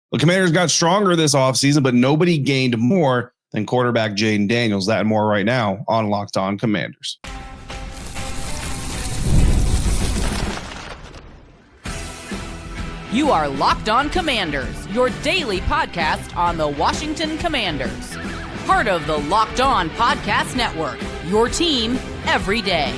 The Commanders got stronger this offseason, but nobody gained more than quarterback Jayden Daniels. That and more right now on Locked On Commanders. You are Locked On Commanders, your daily podcast on the Washington Commanders. Part of the Locked On Podcast Network, your team every day.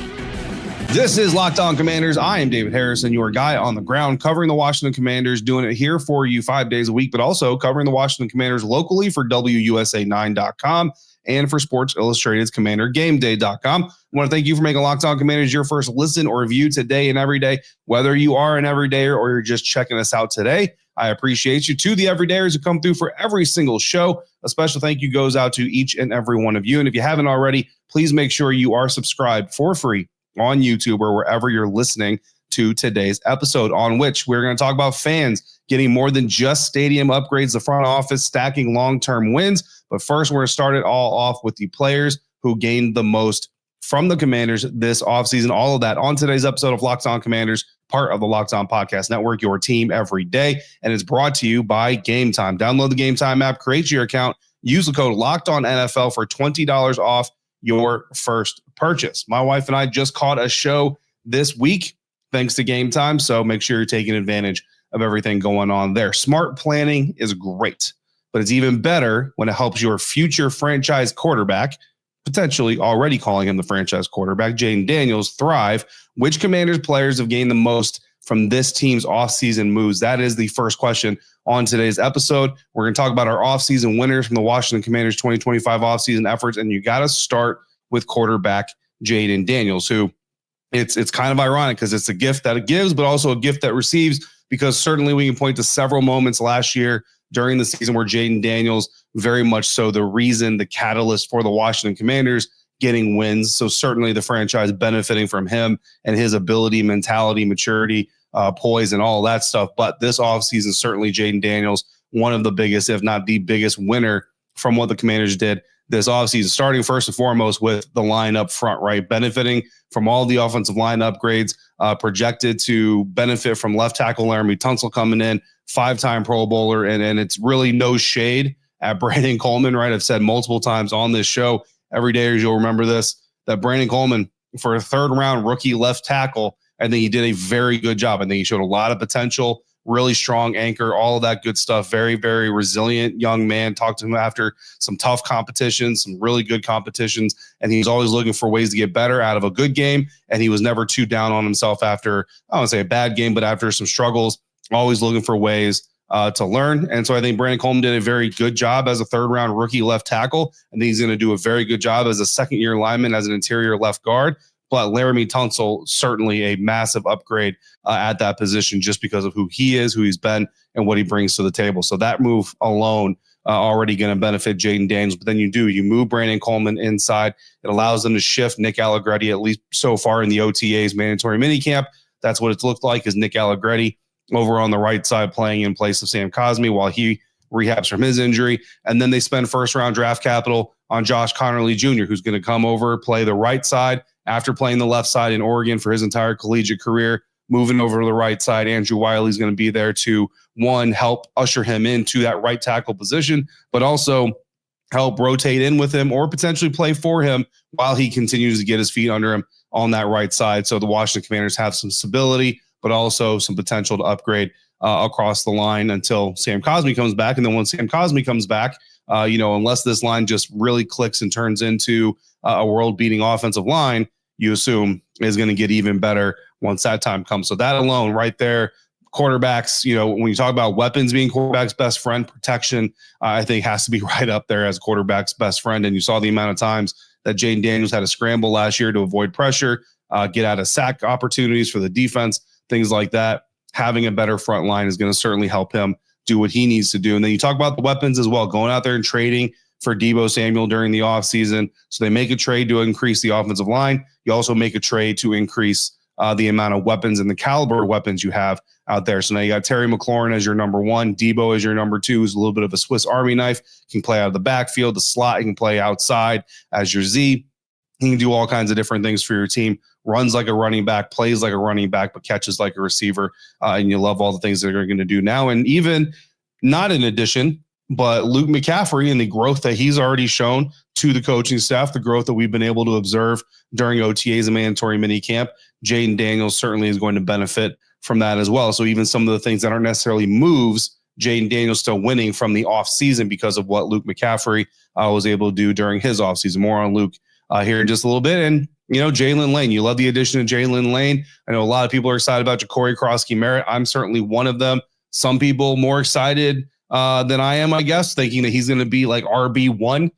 This is Locked On Commanders. I am David Harrison, your guy on the ground covering the Washington Commanders, doing it here for you 5 days a week, but also covering the Washington Commanders locally for WUSA9.com and for Sports Illustrated's CommanderGameDay.com. I want to thank you for making Locked On Commanders your first listen or review today and every day, whether you are an everydayer or you're just checking us out today. I appreciate you. To the everydayers who come through for every single show, a special thank you goes out to each and every one of you. And if you haven't already, please make sure you are subscribed for free on YouTube or wherever you're listening to today's episode, on which we're going to talk about fans getting more than just stadium upgrades, the front office stacking long-term wins. But first, we're going to start it all off with the players who gained the most from the Commanders this offseason. All of that on today's episode of Locked On Commanders, part of the Locked On Podcast Network, your team every day. And it's brought to you by Game Time. Download the Game Time app, create your account, use the code LOCKEDONNFL for $20 off your first purchase. My wife and I just caught a show this week thanks to Game Time, so make sure you're taking advantage of everything going on there. Smart planning is great, but it's even better when it helps your future franchise quarterback, potentially already calling him the franchise quarterback, Jayden Daniels, thrive. Which Commanders players have gained the most from this team's offseason moves? That is the first question on today's episode. We're going to talk about our offseason winners from the Washington Commanders 2025 offseason efforts, and you got to start with quarterback Jayden Daniels, who it's kind of ironic because it's a gift that it gives, but also a gift that receives, because certainly we can point to several moments last year during the season where Jayden Daniels, very much so the reason, the catalyst for the Washington Commanders getting wins. So certainly the franchise benefiting from him and his ability, mentality, maturity, poise, and all that stuff. But this offseason, certainly Jayden Daniels, one of the biggest, if not the biggest winner from what the Commanders did this offseason, starting first and foremost with the line up front, right? Benefiting from all the offensive line upgrades, projected to benefit from left tackle Laremy Tunsil coming in, 5-time Pro Bowler, and it's really no shade at Brandon Coleman, right? I've said multiple times on this show, every day you'll remember this, that Brandon Coleman, for a third-round rookie left tackle, I think he did a very good job. I think he showed a lot of potential, really strong anchor, all of that good stuff. Very, very resilient young man. Talked to him after some tough competitions, some really good competitions, and he's always looking for ways to get better out of a good game, and he was never too down on himself after, I don't want to say a bad game, but after some struggles, always looking for ways to learn. And so I think Brandon Coleman did a very good job as a third-round rookie left tackle. I think he's going to do a very good job as a second-year lineman, as an interior left guard. But Laremy Tunsil, certainly a massive upgrade at that position just because of who he is, who he's been, and what he brings to the table. So that move alone already going to benefit Jayden Daniels. But then you move Brandon Coleman inside. It allows them to shift Nick Allegretti, at least so far in the OTA's mandatory minicamp. That's what it's looked like, is Nick Allegretti over on the right side playing in place of Sam Cosmi while he rehabs from his injury. And then they spend first-round draft capital on Josh Connerly Jr., who's going to come over, play the right side after playing the left side in Oregon for his entire collegiate career. Moving over to the right side, Andrew Wiley's going to be there to, one, help usher him into that right tackle position, but also help rotate in with him or potentially play for him while he continues to get his feet under him on that right side. So the Washington Commanders have some stability, but also some potential to upgrade across the line until Sam Cosmi comes back. And then when Sam Cosmi comes back, unless this line just really clicks and turns into a world-beating offensive line, you assume is going to get even better once that time comes. So that alone right there, quarterbacks, when you talk about weapons being quarterback's best friend, protection, I think has to be right up there as quarterback's best friend. And you saw the amount of times that Jayden Daniels had to scramble last year to avoid pressure, get out of sack opportunities for the defense, things like that. Having a better front line is going to certainly help him do what he needs to do. And then you talk about the weapons as well, going out there and trading for Deebo Samuel during the offseason. So they make a trade to increase the offensive line. You also make a trade to increase the amount of weapons and the caliber of weapons you have out there. So now you got Terry McLaurin as your number one, Deebo as your number two, who's a little bit of a Swiss Army knife, can play out of the backfield, the slot, he can play outside as your Z. He can do all kinds of different things for your team. Runs like a running back, plays like a running back, but catches like a receiver. And you love all the things that they're going to do now. And even not in addition, but Luke McCaffrey and the growth that he's already shown to the coaching staff, the growth that we've been able to observe during OTAs and mandatory minicamp, Jayden Daniels certainly is going to benefit from that as well. So even some of the things that aren't necessarily moves, Jayden Daniels still winning from the offseason because of what Luke McCaffrey was able to do during his offseason. More on Luke here in just a little bit. And, Jalen Lane, you love the addition of Jalen Lane. I know a lot of people are excited about Ja'Cory Crosskey-Merritt. I'm certainly one of them. Some people more excited than I am, I guess, thinking that he's going to be like RB1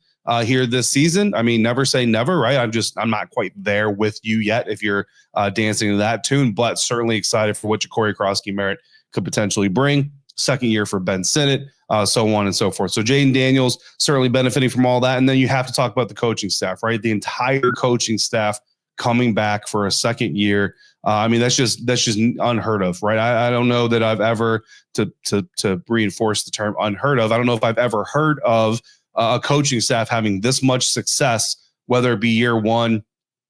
here this season. I mean, never say never, right? I'm not quite there with you yet if you're dancing to that tune, but certainly excited for what Ja'Cory Crosskey-Merritt could potentially bring. Second year for Ben Sinnott, so on and so forth. So Jayden Daniels certainly benefiting from all that. And then you have to talk about the coaching staff, right? The entire coaching staff coming back for a second year. I mean, that's just unheard of, right? I don't know that I've ever, to reinforce the term unheard of, I don't know if I've ever heard of a coaching staff having this much success, whether it be year one,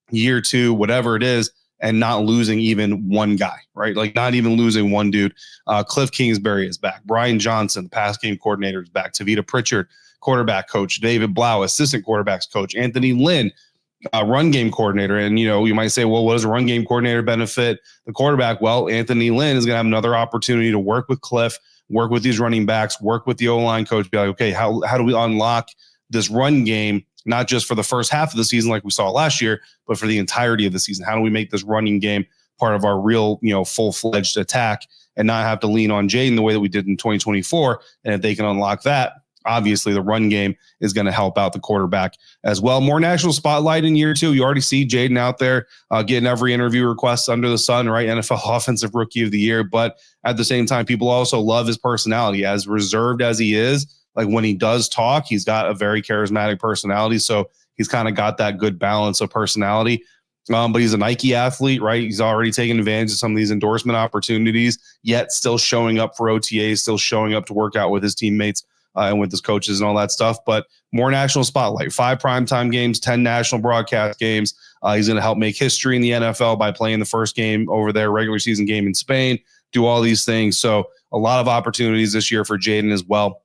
year two, whatever it is, and not losing even one guy, right? Like not even losing one dude. Cliff Kingsbury is back. Brian Johnson, the pass game coordinator, is back. Tavita Pritchard, quarterback coach. David Blau, assistant quarterbacks coach. Anthony Lynn, run game coordinator. And, you might say, well, what does a run game coordinator benefit the quarterback? Well, Anthony Lynn is going to have another opportunity to work with Cliff, work with these running backs, work with the O-line coach, be like, okay, how do we unlock this run game, not just for the first half of the season like we saw last year, but for the entirety of the season? How do we make this running game part of our real, full-fledged attack and not have to lean on Jayden the way that we did in 2024? And if they can unlock that, obviously the run game is going to help out the quarterback as well. More national spotlight in year two. You already see Jayden out there getting every interview request under the sun, right? NFL Offensive Rookie of the Year. But at the same time, people also love his personality. As reserved as he is, like when he does talk, he's got a very charismatic personality. So he's kind of got that good balance of personality. But he's a Nike athlete, right? He's already taken advantage of some of these endorsement opportunities, yet still showing up for OTAs, still showing up to work out with his teammates and with his coaches and all that stuff. But more national spotlight, 5 primetime games, 10 national broadcast games. He's going to help make history in the NFL by playing the first game over their regular season game in Spain, do all these things. So a lot of opportunities this year for Jayden as well.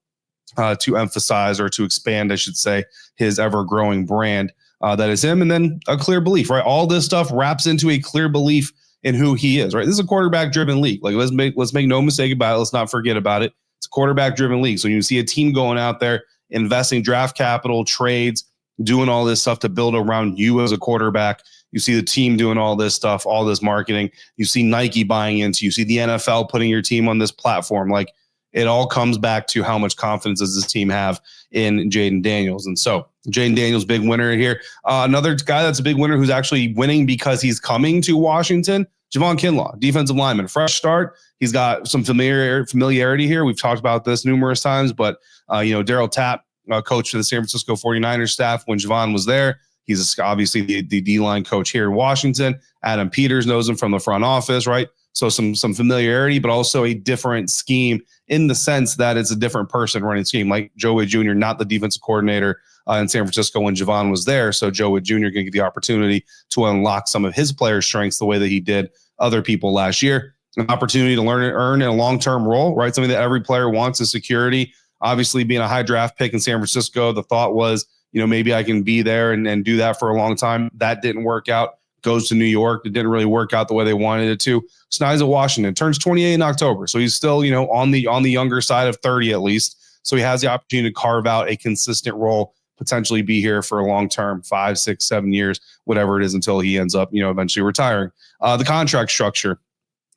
To emphasize, or to expand, I should say, his ever-growing brand that is him. And then a clear belief, right? All this stuff wraps into a clear belief in who he is, right? This is a quarterback-driven league. Like, let's make no mistake about it. Let's not forget about it. It's a quarterback-driven league. So you see a team going out there, investing draft capital, trades, doing all this stuff to build around you as a quarterback. You see the team doing all this stuff, all this marketing. You see Nike buying into you. See the NFL putting your team on this platform. Like, it all comes back to how much confidence does this team have in Jayden Daniels. And so Jayden Daniels, big winner here. Another guy that's a big winner who's actually winning because he's coming to Washington, Javon Kinlaw, defensive lineman, fresh start. He's got some familiarity here. We've talked about this numerous times, but Daryl Tapp, coach for the San Francisco 49ers staff when Javon was there. He's obviously the D-line coach here in Washington. Adam Peters knows him from the front office, right? So some familiarity, but also a different scheme in the sense that it's a different person running the scheme. Like Joe Wade Jr., not the defensive coordinator in San Francisco when Javon was there. So Joe Wade Jr. can get the opportunity to unlock some of his player strengths the way that he did other people last year. An opportunity to learn and earn in a long-term role, right? Something that every player wants is security. Obviously, being a high draft pick in San Francisco, the thought was, maybe I can be there and do that for a long time. That didn't work out. Goes to New York. It didn't really work out the way they wanted it to. So now he's at Washington. Turns 28 in October. So he's still, on the younger side of 30 at least. So he has the opportunity to carve out a consistent role, potentially be here for a long term, 5, 6, 7 years, whatever it is, until he ends up, eventually retiring. The contract structure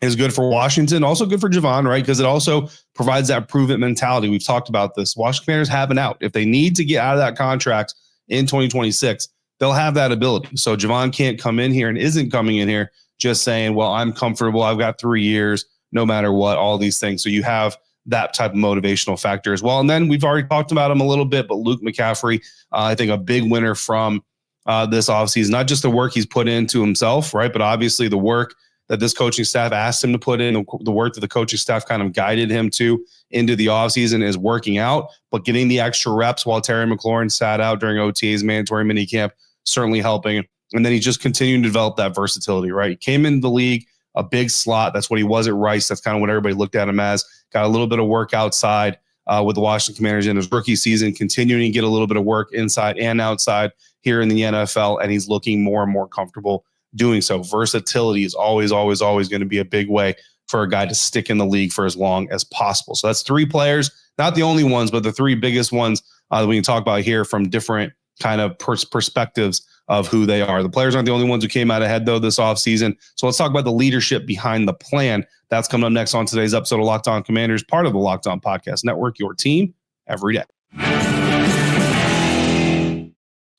is good for Washington, also good for Javon, right? Because it also provides that prove-it mentality. We've talked about this. Washington Commanders have an out. If they need to get out of that contract in 2026, they'll have that ability. So Javon can't come in here and isn't coming in here just saying, well, I'm comfortable. I've got 3 years, no matter what, all these things. So you have that type of motivational factor as well. And then we've already talked about him a little bit, but Luke McCaffrey, I think a big winner from this offseason, not just the work he's put into himself, right? But obviously the work that this coaching staff asked him to put in, the work that the coaching staff kind of guided him to into the offseason is working out, but getting the extra reps while Terry McLaurin sat out during OTA's mandatory minicamp, certainly helping. And then he just continued to develop that versatility, right? He came into the league, a big slot. That's what he was at Rice. That's kind of what everybody looked at him as. Got a little bit of work outside, with the Washington Commanders in his rookie season, continuing to get a little bit of work inside and outside here in the NFL, and he's looking more and more comfortable doing so. Versatility is always going to be a big way for a guy to stick in the league for as long as possible. So that's 3 players, not the only ones, but the 3 biggest ones that we can talk about here from different kind of perspectives of who they are. The players aren't the only ones who came out ahead, though, this offseason. So let's talk about the leadership behind the plan. That's coming up next on today's episode of Locked On Commanders, part of the Locked On Podcast Network, your team every day.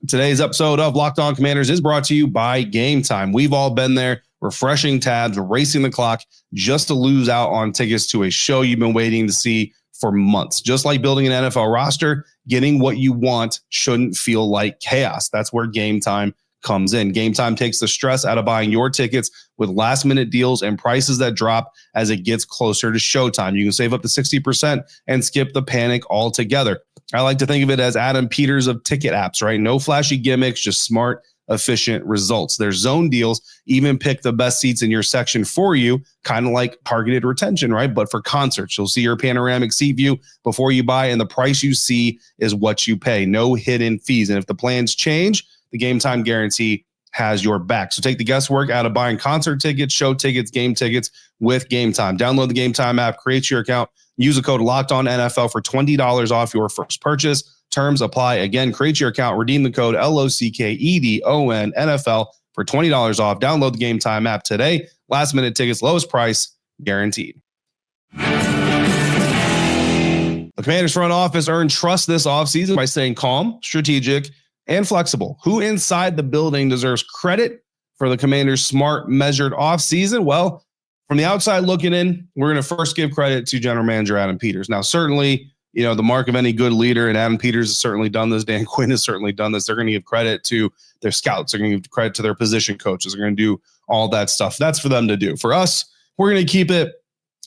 Today's episode of Locked On Commanders is brought to you by Game Time. We've all been there, refreshing tabs, racing the clock, just to lose out on tickets to a show you've been waiting to see for months. Just like building an NFL roster, getting what you want shouldn't feel like chaos. That's where Game Time comes in. Game Time takes the stress out of buying your tickets with last-minute deals and prices that drop as it gets closer to showtime. You can save up to 60% and skip the panic altogether. I like to think of it as Adam Peters of ticket apps, right? No flashy gimmicks, just smart, efficient results. Their zone deals even pick the best seats in your section for you, kind of like targeted retention, right? But for concerts, you'll see your panoramic seat view before you buy, and the price you see is what you pay. No hidden fees. And if the plans change, the Game Time guarantee has your back. So take the guesswork out of buying concert tickets, show tickets, game tickets with Game Time. Download the Game Time app, create your account, use the code LOCKEDONNFL for $20 off your first purchase. Terms apply. Again, create your account, redeem the code LOCKEDONNFL for $20 off. Download the Game Time app today. Last minute tickets, lowest price guaranteed. The Commanders front office earned trust this offseason by staying calm, strategic, and flexible. Who inside the building deserves credit for the Commanders' smart, measured offseason? Well, from the outside looking in, we're going to first give credit to General Manager Adam Peters. Now, certainly, the mark of any good leader, and Adam Peters has certainly done this. Dan Quinn has certainly done this. They're going to give credit to their scouts. They're going to give credit to their position coaches. They're going to do all that stuff. That's for them to do. For us, we're going to keep it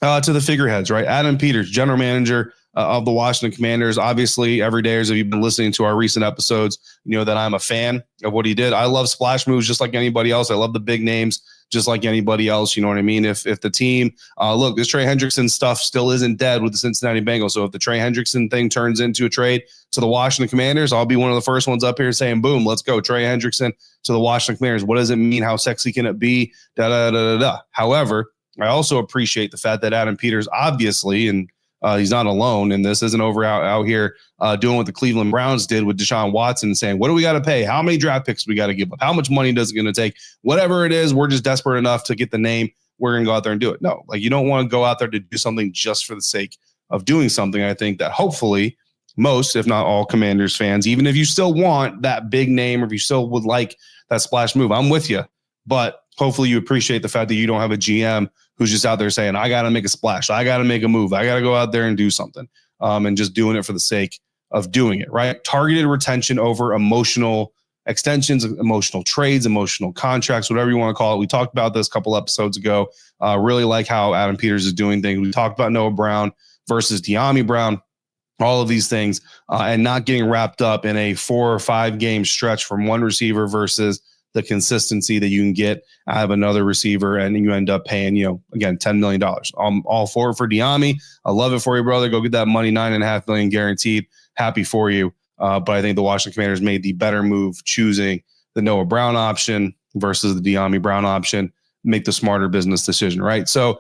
to the figureheads, right? Adam Peters, General Manager of the Washington Commanders. Obviously, everydayers, if you've been listening to our recent episodes, you know that I'm a fan of what he did. I love splash moves just like anybody else. I love the big names just like anybody else. You know what I mean? If the team, look, this Trey Hendrickson stuff still isn't dead with the Cincinnati Bengals. So if the Trey Hendrickson thing turns into a trade to the Washington Commanders, I'll be one of the first ones up here saying, boom, let's go. Trey Hendrickson to the Washington Commanders. What does it mean? How sexy can it be? However, I also appreciate the fact that Adam Peters obviously, and he's not alone, and this isn't over out here doing what the Cleveland Browns did with Deshaun Watson, saying, what do we got to pay? How many draft picks we got to give up? How much money does it going to take? Whatever it is, we're just desperate enough to get the name. We're going to go out there and do it. No, like you don't want to go out there to do something just for the sake of doing something. I think that hopefully most, if not all Commanders fans, even if you still want that big name or if you still would like that splash move, I'm with you. But hopefully you appreciate the fact that you don't have a GM who's just out there saying, I got to make a splash. I got to make a move. I got to go out there and do something, and just doing it for the sake of doing it, right? Targeted retention over emotional extensions, emotional trades, emotional contracts, whatever you want to call it. We talked about this a couple episodes ago. Really like how Adam Peters is doing things. We talked about Noah Brown versus De'Ami Brown, all of these things, and not getting wrapped up in a 4 or 5 game stretch from one receiver versus the consistency that you can get out of another receiver, and you end up paying, again, $10 million. I'm all for it for De'Ami. I love it for you, brother. Go get that money, $9.5 million guaranteed. Happy for you. But I think the Washington Commanders made the better move choosing the Noah Brown option versus the De'Ami Brown option. Make the smarter business decision, right? So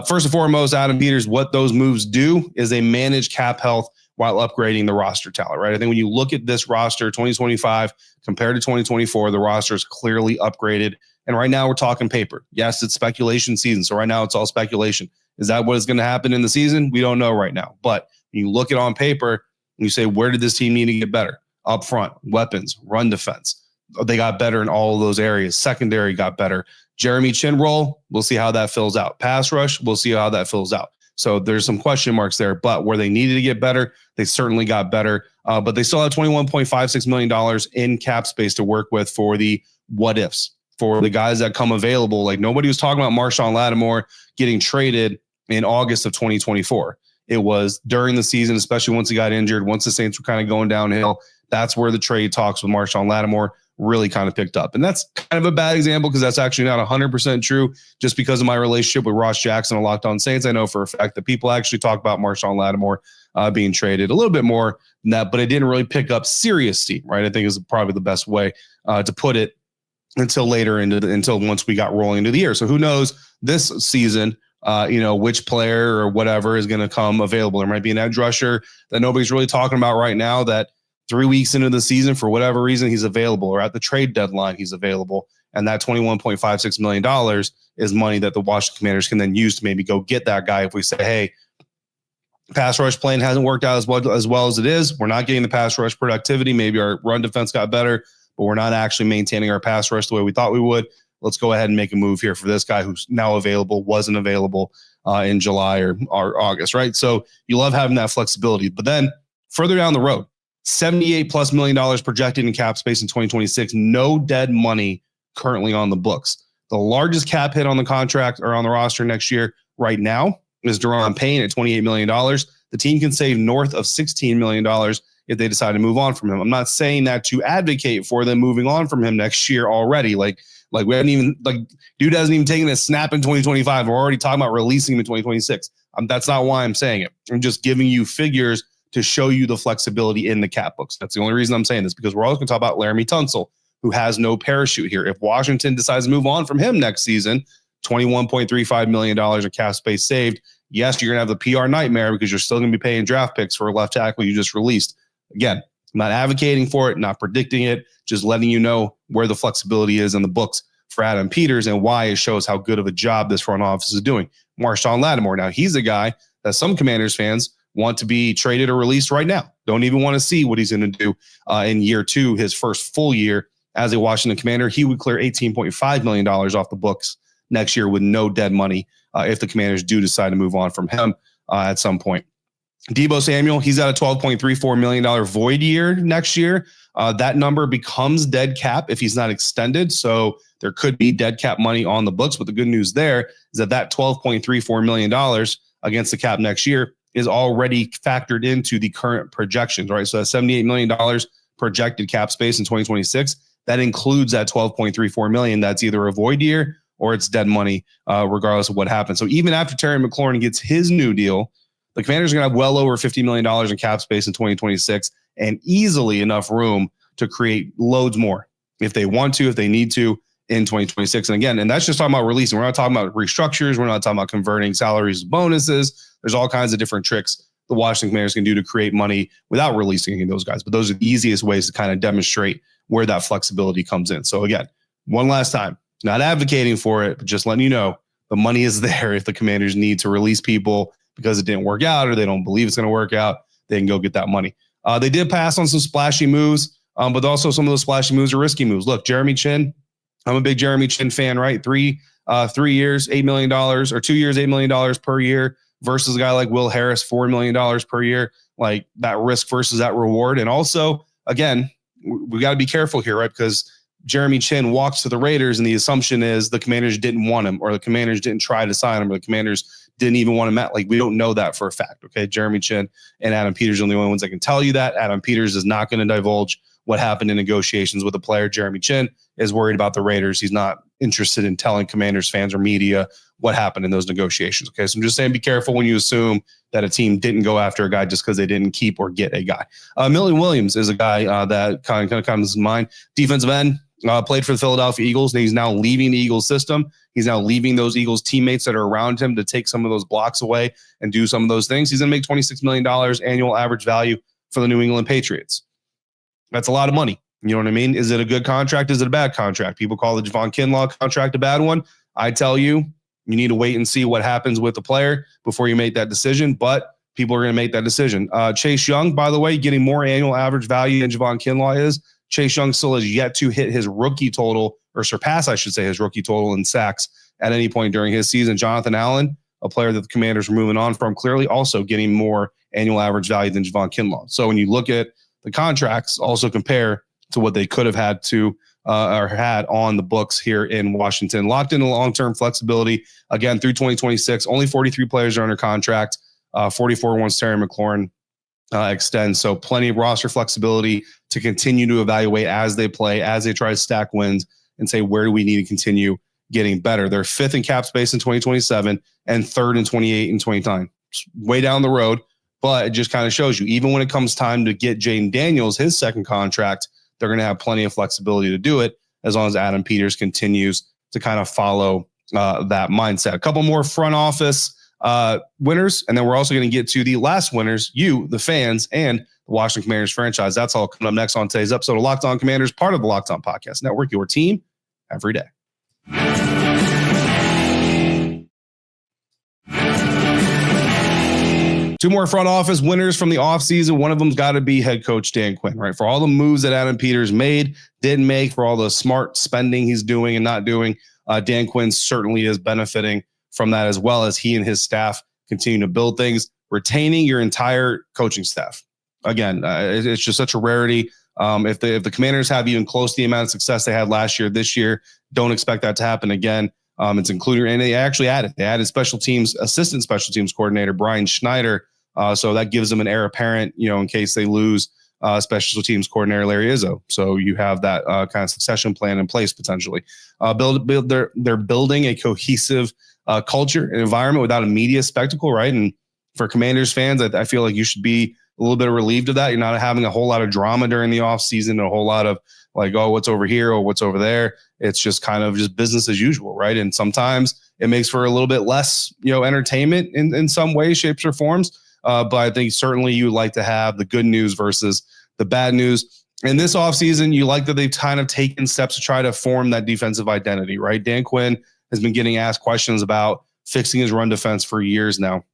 first and foremost, Adam Peters, what those moves do is they manage cap health while upgrading the roster talent, right? I think when you look at this roster, 2025 compared to 2024, the roster is clearly upgraded. And right now we're talking paper. Yes, it's speculation season. So right now it's all speculation. Is that what is going to happen in the season? We don't know right now. But when you look at it on paper and you say, where did this team need to get better? Up front, weapons, run defense. They got better in all of those areas. Secondary got better. Jeremy Chin role, we'll see how that fills out. Pass rush, we'll see how that fills out. So there's some question marks there, but where they needed to get better, they certainly got better. But they still have $21.56 million in cap space to work with for the what ifs, for the guys that come available. Like nobody was talking about Marshawn Lattimore getting traded in August of 2024. It was during the season, especially once he got injured, once the Saints were kind of going downhill. That's where the trade talks with Marshawn Lattimore really kind of picked up. And that's kind of a bad example because that's actually not 100% true. Just because of my relationship with Ross Jackson and Locked On Saints, I know for a fact that people actually talk about Marshawn Lattimore being traded a little bit more than that, but it didn't really pick up serious steam, right? I think is probably the best way to put it until once we got rolling into the year. So who knows this season, which player or whatever is going to come available. There might be an edge rusher that nobody's really talking about right now that 3 weeks into the season, for whatever reason, he's available, or at the trade deadline, he's available. And that $21.56 million is money that the Washington Commanders can then use to maybe go get that guy. If we say, hey, pass rush plan hasn't worked out as well as it is, we're not getting the pass rush productivity. Maybe our run defense got better, but we're not actually maintaining our pass rush the way we thought we would. Let's go ahead and make a move here for this guy who's now available, wasn't available in July or August, right? So you love having that flexibility. But then further down the road, $78+ million projected in cap space in 2026. No dead money currently on the books. The largest cap hit on the contract or on the roster next year right now is Deron Payne at $28 million. The team can save north of $16 million if they decide to move on from him. I'm not saying that to advocate for them moving on from him next year already. Like we haven't even, dude hasn't even taken a snap in 2025. We're already talking about releasing him in 2026. That's not why I'm saying it. I'm just giving you figures to show you the flexibility in the cap books. That's the only reason I'm saying this, because we're also going to talk about Laramie Tunsil, who has no parachute here. If Washington decides to move on from him next season, $21.35 million of cap space saved. Yes, you're going to have the PR nightmare because you're still going to be paying draft picks for a left tackle you just released. Again, I'm not advocating for it, not predicting it, just letting you know where the flexibility is in the books for Adam Peters and why it shows how good of a job this front office is doing. Marshawn Lattimore. Now, he's a guy that some Commanders fans want to be traded or released right now. Don't even want to see what he's going to do in year two, his first full year as a Washington Commander. He would clear $18.5 million off the books next year with no dead money if the Commanders do decide to move on from him at some point. Deebo Samuel, he's got a $12.34 million void year next year. That number becomes dead cap if he's not extended. So there could be dead cap money on the books. But the good news there is that $12.34 million against the cap next year is already factored into the current projections, right? So that $78 million projected cap space in 2026, that includes that $12.34 million. That's either a void year or it's dead money, regardless of what happens. So even after Terry McLaurin gets his new deal, the Commanders are going to have well over $50 million in cap space in 2026 and easily enough room to create loads more if they want to, if they need to in 2026. And again, and that's just talking about releasing. We're not talking about restructures. We're not talking about converting salaries to bonuses. There's all kinds of different tricks the Washington Commanders can do to create money without releasing any of those guys. But those are the easiest ways to kind of demonstrate where that flexibility comes in. So again, one last time, not advocating for it, but just letting you know the money is there if the Commanders need to release people because it didn't work out or they don't believe it's going to work out, they can go get that money. They did pass on some splashy moves, but also some of those splashy moves are risky moves. Look, Jeremy Chinn, I'm a big Jeremy Chinn fan, right? 3 years, $8 million, or 2 years, $8 million per year versus a guy like Will Harris, $4 million per year, like that risk versus that reward. And also, again, we got to be careful here, right? Because Jeremy Chinn walks to the Raiders and the assumption is the Commanders didn't want him or the Commanders didn't try to sign him or the Commanders didn't even want him at. Like, we don't know that for a fact, okay? Jeremy Chinn and Adam Peters are the only ones that can tell you that. Adam Peters is not going to divulge what happened in negotiations with the player. Jeremy Chinn is worried about the Raiders. He's not interested in telling Commanders fans or media what happened in those negotiations, okay? So I'm just saying be careful when you assume that a team didn't go after a guy just because they didn't keep or get a guy. Milton Williams is a guy that kind of comes to mind. Defensive end, played for the Philadelphia Eagles, and he's now leaving the Eagles system. He's now leaving those Eagles teammates that are around him to take some of those blocks away and do some of those things. He's going to make $26 million annual average value for the New England Patriots. That's a lot of money. You know what I mean? Is it a good contract? Is it a bad contract? People call the Javon Kinlaw contract a bad one. I tell you, you need to wait and see what happens with the player before you make that decision, but people are going to make that decision. Chase Young, by the way, getting more annual average value than Javon Kinlaw is. Chase Young still has yet to hit his rookie total, or surpass, I should say, his rookie total in sacks at any point during his season. Jonathan Allen, a player that the Commanders are moving on from, clearly also getting more annual average value than Javon Kinlaw. So when you look at the contracts, also compare to what they could have had to or had on the books here in Washington. Locked in a long-term flexibility, again, through 2026. Only 43 players are under contract. 44 once Terry McLaurin extend. So plenty of roster flexibility to continue to evaluate as they play, as they try to stack wins and say, where do we need to continue getting better? They're 5th in cap space in 2027 and 3rd in 28 and 29. Way down the road, but it just kind of shows you, even when it comes time to get Jayden Daniels his second contract, they're going to have plenty of flexibility to do it as long as Adam Peters continues to kind of follow that mindset. A couple more front office winners, and then we're also going to get to the last winners, you, the fans, and the Washington Commanders franchise. That's all coming up next on today's episode of Locked On Commanders, part of the Locked On Podcast Network, your team every day. Two more front office winners from the offseason. One of them's got to be head coach Dan Quinn, right? For all the moves that Adam Peters didn't make, for all the smart spending he's doing and not doing, Dan Quinn certainly is benefiting from that, as well as he and his staff continue to build things, retaining your entire coaching staff. Again, it's just such a rarity. If the Commanders have even close to the amount of success they had last year, this year, don't expect that to happen again. It's including, and they actually added assistant special teams coordinator, Brian Schneider. So that gives them an heir apparent, in case they lose special teams coordinator Larry Izzo. So you have that kind of succession plan in place potentially. They're building a cohesive culture and environment without a media spectacle, right? And for Commanders fans, I feel like you should be a little bit relieved of that. You're not having a whole lot of drama during the offseason, a whole lot of like, oh, what's over here or what's over there. It's just kind of just business as usual, right? And sometimes it makes for a little bit less, entertainment in some ways, shapes, or forms. But I think certainly you would like to have the good news versus the bad news. In this offseason, you like that they've kind of taken steps to try to form that defensive identity, right? Dan Quinn has been getting asked questions about fixing his run defense for years now.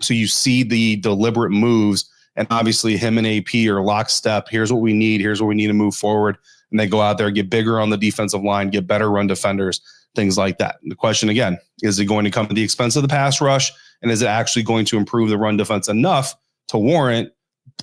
So you see the deliberate moves, and obviously him and AP are lockstep. Here's what we need. Here's what we need to move forward. And they go out there, get bigger on the defensive line, get better run defenders, things like that. And the question again, is it going to come at the expense of the pass rush? And is it actually going to improve the run defense enough to warrant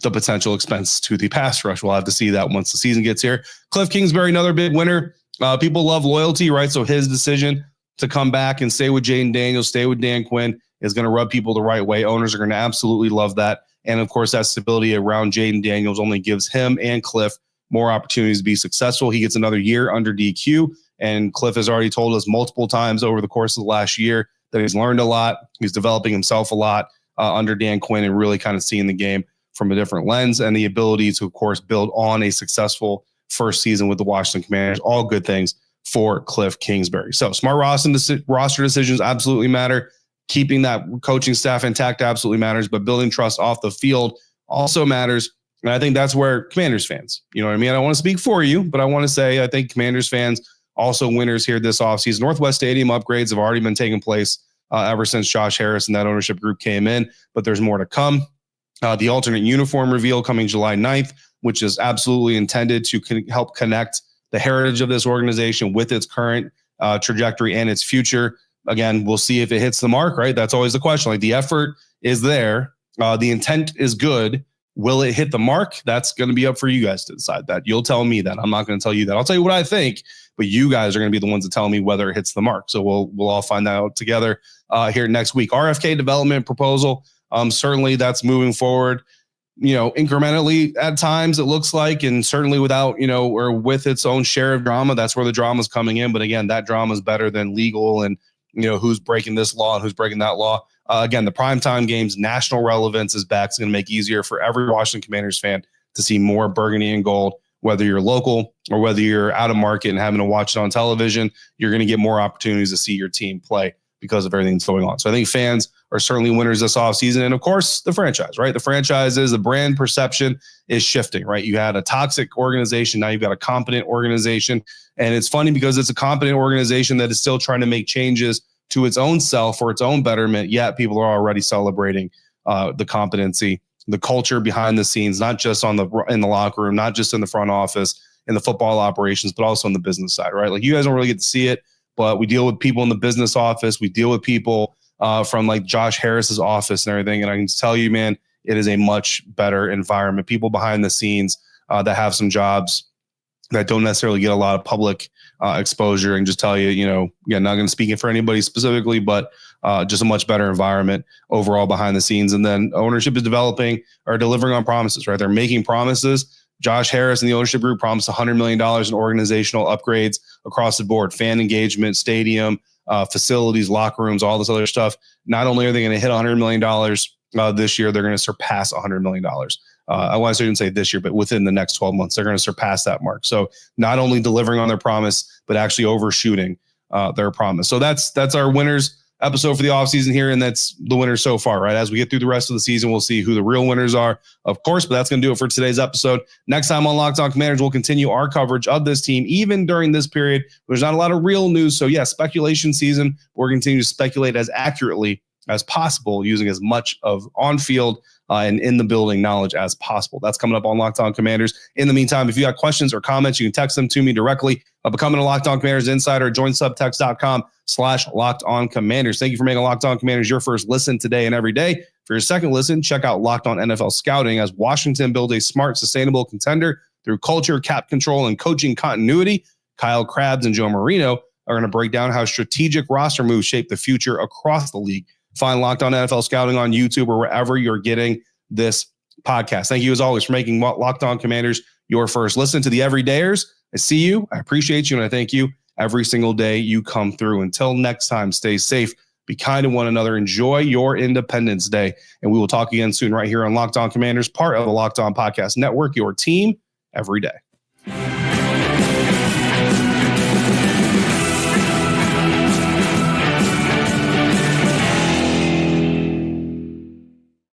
the potential expense to the pass rush? We'll have to see that once the season gets here. Cliff Kingsbury, another big winner. People love loyalty, right? So his decision to come back and stay with Jayden Daniels, stay with Dan Quinn is going to rub people the right way. Owners are going to absolutely love that. And of course, that stability around Jayden Daniels only gives him and Cliff more opportunities to be successful. He gets another year under DQ. And Cliff has already told us multiple times over the course of the last year that he's learned a lot. He's developing himself a lot under Dan Quinn and really kind of seeing the game from a different lens, and the ability to, of course, build on a successful first season with the Washington Commanders. All good things for Cliff Kingsbury. So smart roster decisions absolutely matter. Keeping that coaching staff intact absolutely matters, but building trust off the field also matters. And I think that's where Commanders fans, I don't want to speak for you, but I want to say I think Commanders fans also winners here this offseason. Northwest Stadium upgrades have already been taking place ever since Josh Harris and that ownership group came in, but there's more to come. The alternate uniform reveal coming July 9th, which is absolutely intended to help connect the heritage of this organization with its current trajectory and its future. Again, we'll see if it hits the mark, right? That's always the question. Like, the effort is there. The intent is good. Will it hit the mark? That's going to be up for you guys to decide that. You'll tell me that. I'm not going to tell you that. I'll tell you what I think, but you guys are going to be the ones that tell me whether it hits the mark. So we'll all find that out together here next week. RFK development proposal. Certainly that's moving forward, incrementally at times it looks like, and certainly without, or with its own share of drama. That's where the drama is coming in. But again, that drama is better than legal and, who's breaking this law and who's breaking that law. Again, the primetime games, national relevance is back. It's going to make it easier for every Washington Commanders fan to see more burgundy and gold, whether you're local or whether you're out of market and having to watch it on television. You're going to get more opportunities to see your team play because of everything that's going on. So I think fans are certainly winners this offseason. And of course, the franchise, right? The brand perception is shifting, right? You had a toxic organization. Now you've got a competent organization. And it's funny because it's a competent organization that is still trying to make changes to its own self for its own betterment. Yet people are already celebrating the competency, the culture behind the scenes, not just in the locker room, not just in the front office, in the football operations, but also on the business side, right? Like, you guys don't really get to see it, but we deal with people in the business office. We deal with people from like Josh Harris's office and everything. And I can tell you, man, it is a much better environment. People behind the scenes that have some jobs that don't necessarily get a lot of public exposure, and just tell you, again, not going to speak it for anybody specifically, but just a much better environment overall behind the scenes. And then ownership is delivering on promises, right? They're making promises. Josh Harris and the ownership group promised $100 million in organizational upgrades across the board, fan engagement, stadium, facilities, locker rooms, all this other stuff. Not only are they going to hit $100 million this year, they're going to surpass $100 million. I want to say this year, but within the next 12 months, they're going to surpass that mark. So not only delivering on their promise, but actually overshooting their promise. So that's our winners episode for the offseason here, and that's the winners so far, right? As we get through the rest of the season, we'll see who the real winners are, of course, but that's going to do it for today's episode. Next time on Locked On Commanders, we'll continue our coverage of this team, even during this period. There's not a lot of real news, so yeah, speculation season. We're going to continue to speculate as accurately as possible, using as much of on-field and in the building knowledge as possible. That's coming up on Locked On Commanders. In the meantime, if you got questions or comments, you can text them to me directly. Becoming a Locked On Commanders insider, join subtext.com/Locked On Commanders. Thank you for making Locked On Commanders your first listen today and every day. For your second listen, check out Locked On NFL Scouting as Washington builds a smart, sustainable contender through culture, cap control, and coaching continuity. Kyle Krabs and Joe Marino are going to break down how strategic roster moves shape the future across the league. Find Locked On NFL Scouting on YouTube or wherever you're getting this podcast. Thank you, as always, for making Locked On Commanders your first listen. To the everydayers, I see you, I appreciate you, and I thank you every single day you come through. Until next time, stay safe, be kind to one another, enjoy your Independence Day, and we will talk again soon right here on Locked On Commanders, part of the Locked On Podcast Network, your team every day.